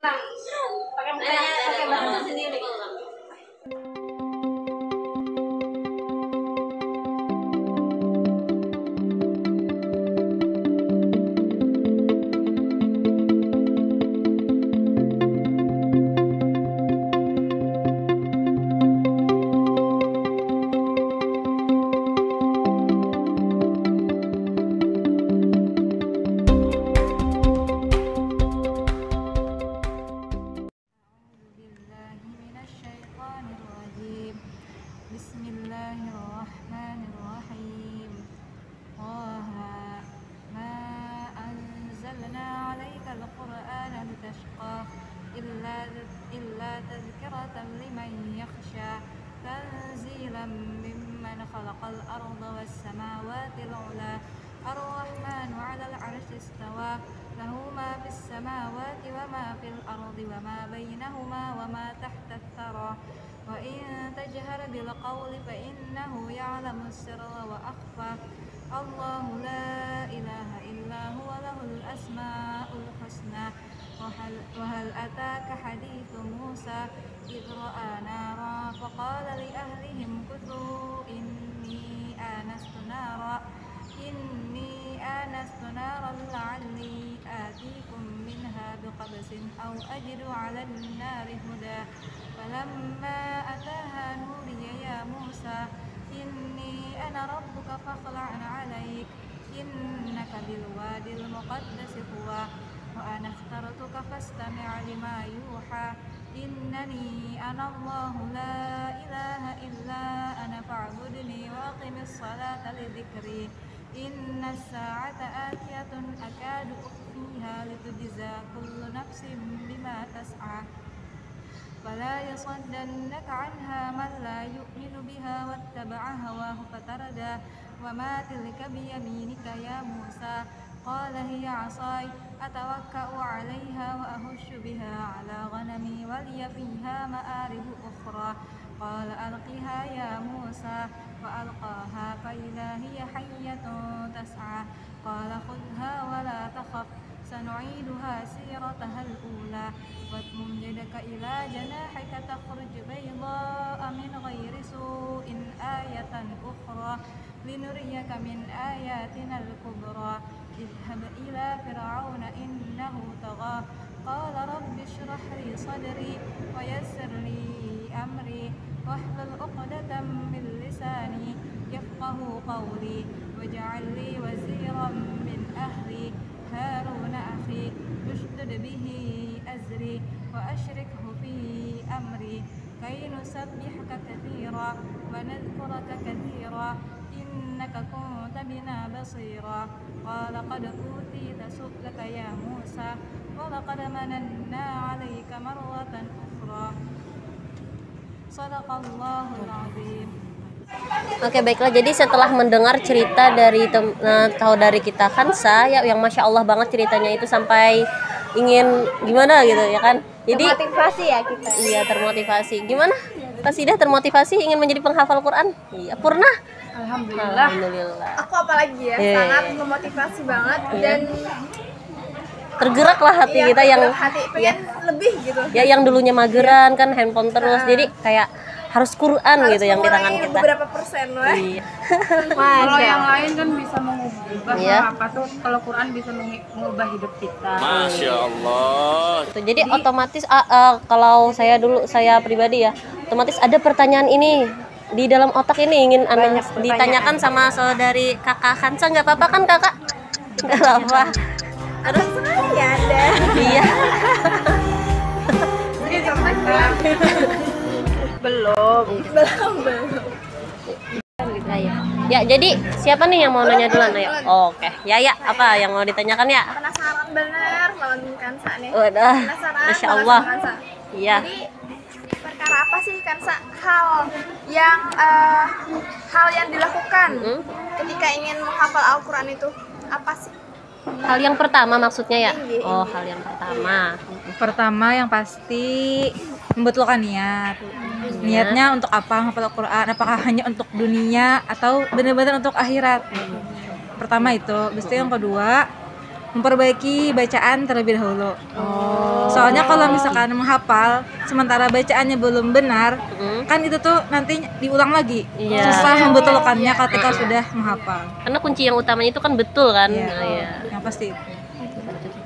Nah, pakai bahasa sendiri. Bismillahirrahmanirrahim. Taha ma anzalna 'alaikal qur'ana litashqa illa tadhkiratan liman yakhsha tanzilan mimman khalaqal arda was samawati al-'ula ar-rahmanu 'alal 'arsyi istawa lahu ma fis samawati wa ma fil ardi wa ma bainahuma wa ma tahta ath-thara wa in tajhar bil qawli fa innahu ya'lamu sirra wa akhfa Allahu la ilaha illa huwa lahul asmaul husna wa hal ataka hadithu Musa idh ra'a nara faqala li ahlihim kuthu inni anastu naran la'alli atikum minha biqabsin aw ajidu 'alan nari huda falamma ataha nudiya ya Musa inni ana rabbuka fakhla'na 'alaik innaka bil wadil muqaddasi tuwa wa ana ikhtartuka fastami' lima yuha innani ana Allahu la ilaha illa ana fa'budni wa aqimis salata li dzikri inna as-sa'ata atiyatun akadu ukhfiha litujza kullu nafsin bima tas'a fala yasaddannaka 'anha man la yu'minu biha wattaba'a hawahu fatarda wa ma tilka biyaminika ya Musa qala hiya 'asai atawakka'u 'alayha wa ahussu biha 'ala ghanami wa liya fiha ma'aribu ukhra qala alqiha ya Musa wa alqaha fa idha hiya hayyatun tas'a qala khudhha wa la takhaf sanu'iduha sirataha al-ula watmum yadaka ila janahika takhruj bayda'a min ghairi su'in ayatan ukhra linuriyaka min ayatina al-kubra idhhab ila fir'auna innahu tagha qala rabbi shrah li sadri wa yassir li amri wahlul 'uqdatam min lisani yafqahu qawli waj'al li waziran min ahli Harun akhi ushdud bihi azri wa ashrikhu fi amri kay nusabbihaka katsira wa nadhkuraka katsira innaka kunta bina basira qala qad utita su'laka ya Musa wa laqad mananna 'alayka marratan ukhra sadaqallahul 'azim. Oke, baiklah. Jadi setelah mendengar cerita dari saudari kita Khansa ya, yang masya Allah banget ceritanya itu sampai ingin gimana gitu ya kan. Jadi Termotivasi ya kita. iya, termotivasi. Gimana? Kasidah termotivasi ingin menjadi penghafal Quran? Iya, pernah. Alhamdulillah. Alhamdulillah. Aku apalagi ya, Iya. sangat memotivasi banget dan Tergeraklah hati kita yang hati pengen lebih gitu. ya yang dulunya mageran kan handphone terus. Jadi kayak harus Quran Harus gitu yang di tangan mengurangi kita. beberapa persen loh. Iya. Kalau yang lain kan bisa mengubah Iya. apa tuh, kalau Quran bisa mengubah hidup kita. Masya Allah. Gitu. Jadi otomatis kalau saya pribadi ya, otomatis ada pertanyaan ini di dalam otak ini ingin Anda ditanyakan sama saudari kakak Khansa. Nggak apa-apa kan kakak? Nggak apa-apa. Terus Sekali ada. iya. Belum. Ayo. Ya, jadi siapa nih yang mau nanya duluan? Ayo. Oke. Ya, apa yang mau ditanyakan ya? Penasaran bener lawan Kansa nih. Udah. Penasaran Masya banget Allah. sama Kansa. Iya. Jadi perkara apa sih Kansa hal yang dilakukan ketika ingin menghafal Al-Quran itu apa sih? Hal yang pertama maksudnya ya? Iya. Oh, hal yang pertama. Pertama yang pasti membetulkan niat. Niatnya untuk apa menghafal Al-Quran? Apakah hanya untuk dunia atau benar-benar untuk akhirat? Pertama itu. Habis itu yang kedua, memperbaiki bacaan terlebih dahulu. Soalnya kalau misalkan menghafal sementara bacaannya belum benar, kan itu tuh nanti diulang lagi. Iya. Susah membetulkannya ketika sudah menghafal. Karena kunci yang utamanya itu kan betul kan. Iya. Nah, iya. Yang pasti itu.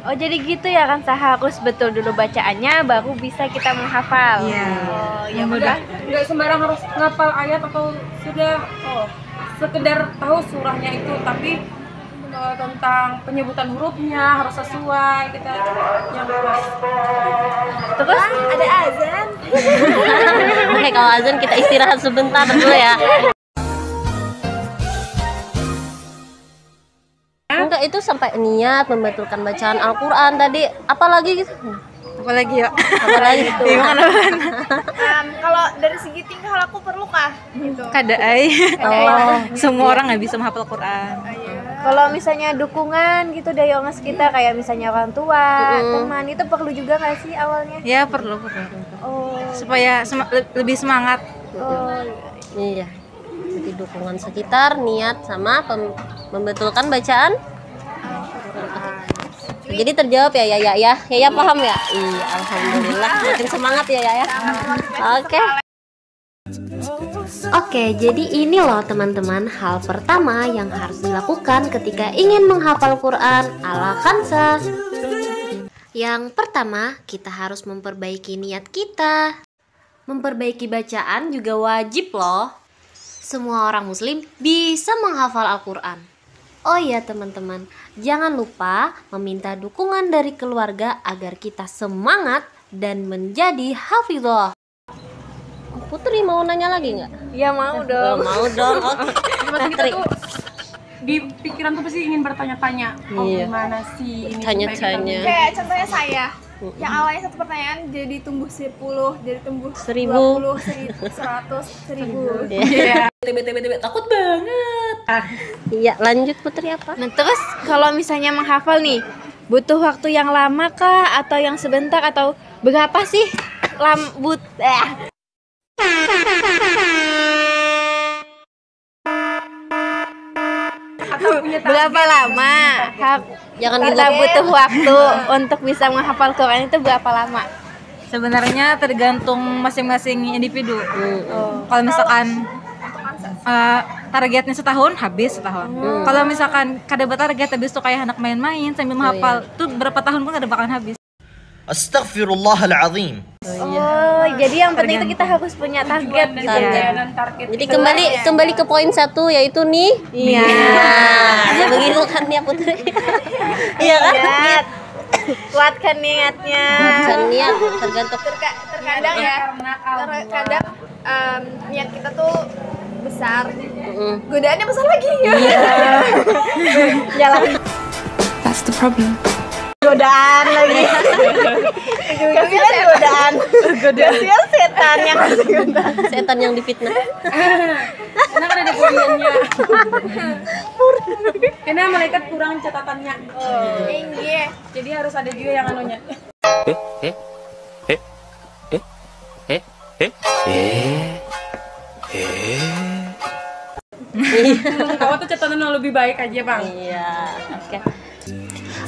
Oh jadi gitu ya kan, harus betul dulu bacaannya baru bisa kita menghafal. Iya. Oh ya Yang udah. Nggak sembarang harus ngapal ayat atau sudah sekedar tahu surahnya itu, tapi tentang penyebutan hurufnya harus sesuai kita yang pas. Terus ada azan. Oke, kalau azan kita istirahat sebentar dulu ya. Enggak, itu sampai niat membetulkan bacaan Al-Qur'an tadi. Apalagi gitu? Apalagi ya? Apalagi itu. Kalau dari segi tingkah laku perlukah gitu? Kadai. Oh. Semua orang nggak bisa menghafal Quran. Kalau misalnya dukungan gitu dari orang sekitar kayak misalnya orang tua, teman, itu perlu juga nggak sih awalnya? Ya perlu. Oh, Supaya lebih semangat. oh. Iya. Jadi dukungan sekitar, niat sama membetulkan bacaan. Jadi terjawab ya ya. Ya paham ya? Iya, alhamdulillah. Makin semangat ya ya. Oke. Oke, jadi ini loh teman-teman hal pertama yang harus dilakukan ketika ingin menghafal Quran ala Khansa. Yang pertama, kita harus memperbaiki niat kita. Memperbaiki bacaan juga wajib loh. Semua orang muslim bisa menghafal Al-Quran. Oh iya teman-teman, jangan lupa meminta dukungan dari keluarga agar kita semangat dan menjadi hafidhah. Putri mau nanya lagi nggak? Ya mau dong. Mau dong. Oke. Kita tuh di pikiran tuh pasti ingin bertanya-tanya. Oh Iya. gimana sih ini? Tanya-tanya. Kayak contohnya saya, yang awalnya satu pertanyaan jadi tumbuh 10, jadi tumbuh 1000. 20, 100, 1000. Iya. Takut banget. Iya, lanjut Putri apa? Nah terus kalau misalnya menghafal nih, butuh waktu yang lama kah atau yang sebentar atau berapa sih berapa lama Jangan kita gitu. butuh waktu untuk bisa menghafal Quran itu berapa lama? Sebenarnya tergantung masing-masing individu. Kalau misalkan targetnya setahun, habis setahun. Kalau misalkan kada bertarget habis tuh kayak anak main-main sambil menghafal, tuh berapa tahun pun kada bakalan habis. Astaghfirullahalazim. Oh, jadi yang penting itu kita harus punya target gitu ya. Jadi kembali ke poin 1 yaitu nih. Iya. Ya begitu kan ya Putri. Iya kan? Niat. Kuatkan niatnya. Bukan niat, tergantung. Terkadang ya, terkadang niat kita tuh besar, godaannya besar lagi. Jalan. That's the problem. Godaan lagi. Kasihan godaan. Kasihan setan yang Setan yang difitnah. Karena kan ada puriannya. Karena malaikat kurang catatannya. tinggi. Jadi harus ada juga yang anunya. Kamu tuh catatan yang lebih baik aja bang. Iya, oke.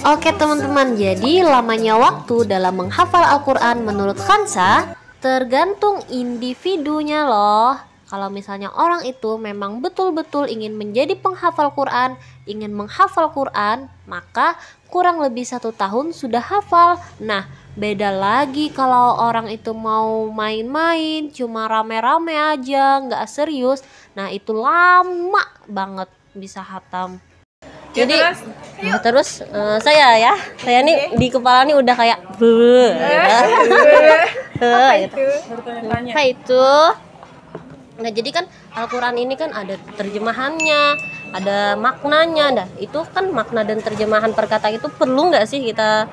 Oke teman-teman, jadi lamanya waktu dalam menghafal Al-Quran menurut Khansa tergantung individunya loh. Kalau misalnya orang itu memang betul-betul ingin menjadi penghafal Quran, ingin menghafal Quran, maka kurang lebih 1 tahun sudah hafal. Nah, beda lagi kalau orang itu mau main-main, cuma rame-rame aja, nggak serius. Nah, itu lama banget bisa hatam. Jadi terus saya nih di kepala nih udah kayak apa itu? Nah jadi kan Al-Quran ini kan ada terjemahannya, ada maknanya. Dah itu kan makna dan terjemahan perkata itu perlu nggak sih kita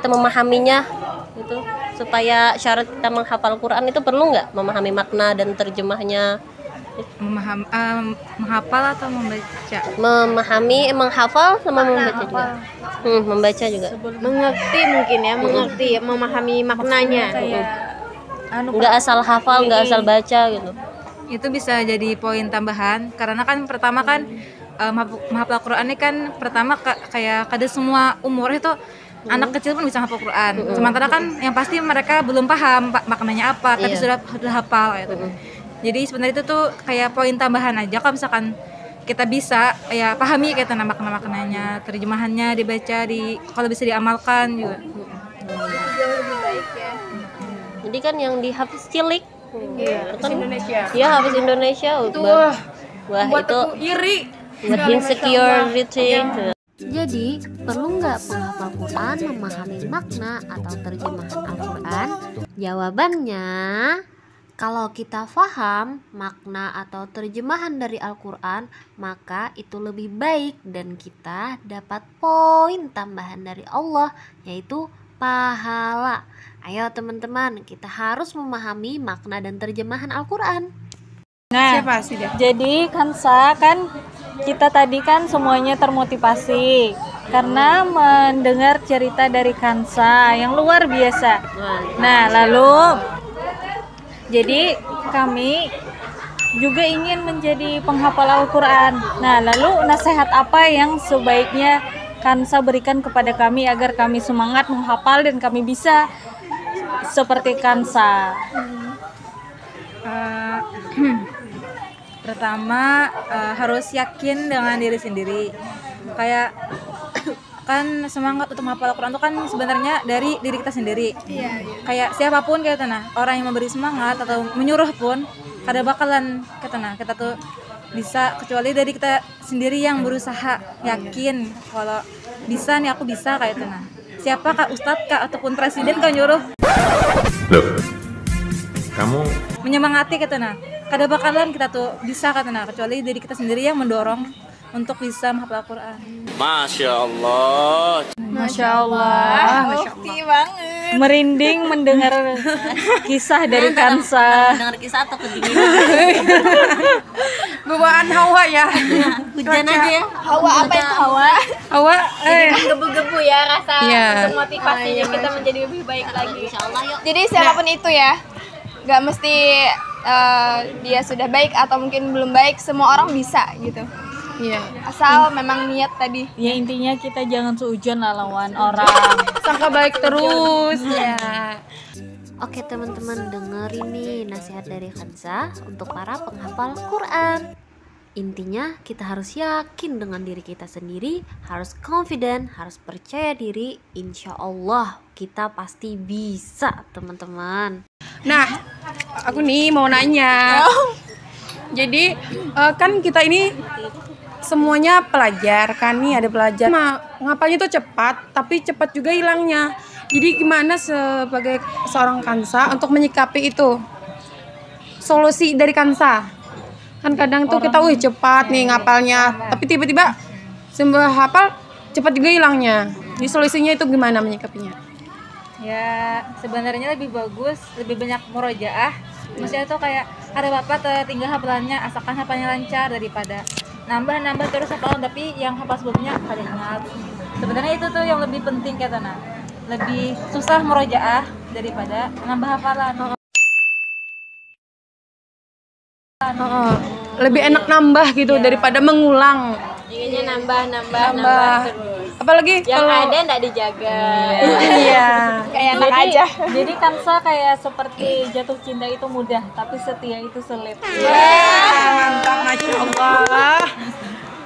memahaminya itu supaya syarat kita menghafal Quran itu perlu nggak memahami makna dan terjemahnya? Menghafal atau membaca? Memahami, menghafal sama membaca juga. Membaca juga. Mengerti mungkin ya, memahami maknanya. Nggak asal hafal, nggak asal baca gitu. Itu bisa jadi poin tambahan karena kan pertama kan menghafal Quran ini kan pertama kayak kada semua umur itu anak kecil pun bisa hafal Quran. Sementara kan yang pasti mereka belum paham maknanya apa, tapi sudah hafal gitu. Jadi sebenarnya itu tuh kayak poin tambahan aja kalau misalkan kita bisa ya pahami kayak makna-maknanya, terjemahannya dibaca, kalau bisa diamalkan juga. Jadi kan yang di Hafiz cilik Bahasa Indonesia. ya Hafiz Indonesia Itu wah buat itu aku iri. buat insecurity. Jadi, perlu nggak penghafal Quran memahami makna atau terjemahan Al-Quran? Jawabannya, kalau kita paham makna atau terjemahan dari Al-Quran, maka itu lebih baik dan kita dapat poin tambahan dari Allah, yaitu pahala. Ayo teman-teman, kita harus memahami makna dan terjemahan Al-Quran. Nah, jadi Kansa kan kita tadi kan semuanya termotivasi karena mendengar cerita dari Kansa yang luar biasa. Nah, lalu jadi kami juga ingin menjadi penghafal Al-Quran. Nah, lalu nasihat apa yang sebaiknya Kansa berikan kepada kami agar kami semangat menghafal dan kami bisa seperti Kansa? Pertama harus yakin dengan diri sendiri. Kayak kan semangat untuk menghafal Al-Quran itu kan sebenarnya dari diri kita sendiri. Kayak siapapun kayak tanah orang yang memberi semangat atau menyuruh pun kada bakalan kayak tanah kita tuh bisa kecuali dari kita sendiri yang berusaha yakin kalau bisa nih aku bisa kayak tanah. Siapa kak ustadz kak ataupun presiden kak nyuruh? Loh, kamu Menyemangati kayak tanah. Kada bakalan kita tuh bisa katanya kecuali dari kita sendiri yang mendorong untuk bisa menghafal Al-Quran. Masya Allah. Masya Allah. Bukti banget. Merinding mendengar kisah dari Kansa. Dengar kisah atau kedinginan? Bawaan Hawa ya. Hujan aja ya. Hawa apa itu Hawa? Hawa Gebu-gebu ya rasa Iya. untuk motivasinya kita menjadi lebih baik lagi. Insyaallah yuk. Jadi siapapun itu ya, nggak mesti dia sudah baik atau mungkin belum baik, semua orang bisa gitu. Iya. Asal memang niat tadi. Ya intinya kita jangan seujon lah lawan orang. Sangka baik terus. Ya. Oke teman-teman, dengerin nih nasihat dari Kansa untuk para penghafal Quran. Intinya kita harus yakin dengan diri kita sendiri, harus confident, harus percaya diri. Insya Allah kita pasti bisa teman-teman. Nah, aku nih mau nanya. Jadi kan kita ini semuanya pelajar kan, nih ada pelajar. Ngapalnya tuh cepat, tapi cepat juga hilangnya. Jadi gimana sebagai seorang Kansa untuk menyikapi itu? Solusi dari Kansa. Kan kadang tuh kita cepat nih ngapalnya, tapi tiba-tiba sembah hafal cepat juga hilangnya. Jadi solusinya itu gimana menyikapinya? Ya sebenarnya lebih bagus, lebih banyak murojaah. Maksudnya tuh kayak ada bapak tinggal hafalannya, asalkan hafalnya lancar daripada nambah terus hafalan tapi yang hafal sebelumnya kada ingat. Sebenarnya itu tuh yang lebih penting kayak tanah. Lebih susah murojaah daripada nambah hafalan. Lebih enak nambah gitu daripada mengulang. Inginnya nambah terus. Apalagi Yang kalau ada enggak dijaga. iya. Kayak enak aja. Jadi Kansa kayak seperti jatuh cinta itu mudah, tapi setia itu sulit. Mantap, Masya Allah.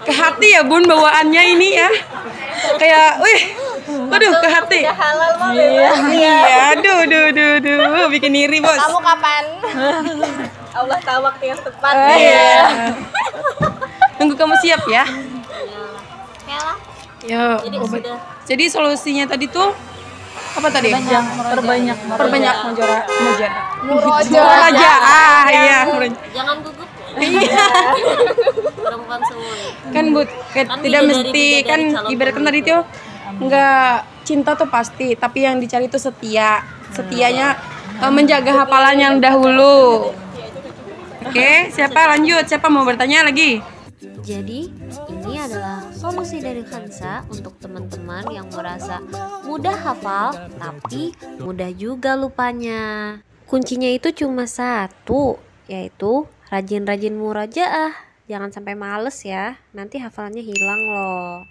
Ke hati ya bun bawaannya ini ya. Kayak, waduh ke hati. Halal banget. Iya, aduh, bikin iri bos. Kamu kapan? Allah tahu waktu yang tepat. Iya. Tunggu kamu siap ya. Ya, jadi solusinya tadi tuh apa tadi? Perbanyak murojaah. Iya. Jangan gugup. Iya. Perempuan semua. Kan tidak mesti kan ibaratkan tadi tuh nggak cinta tuh pasti, tapi yang dicari tuh setianya menjaga hafalan yang dahulu. Oke, lanjut siapa mau bertanya lagi? Jadi ini adalah solusi dari Kansa untuk teman-teman yang merasa mudah hafal tapi mudah juga lupanya. Kuncinya itu cuma satu, yaitu rajin-rajin murojaah. Jangan sampai males ya, nanti hafalannya hilang loh.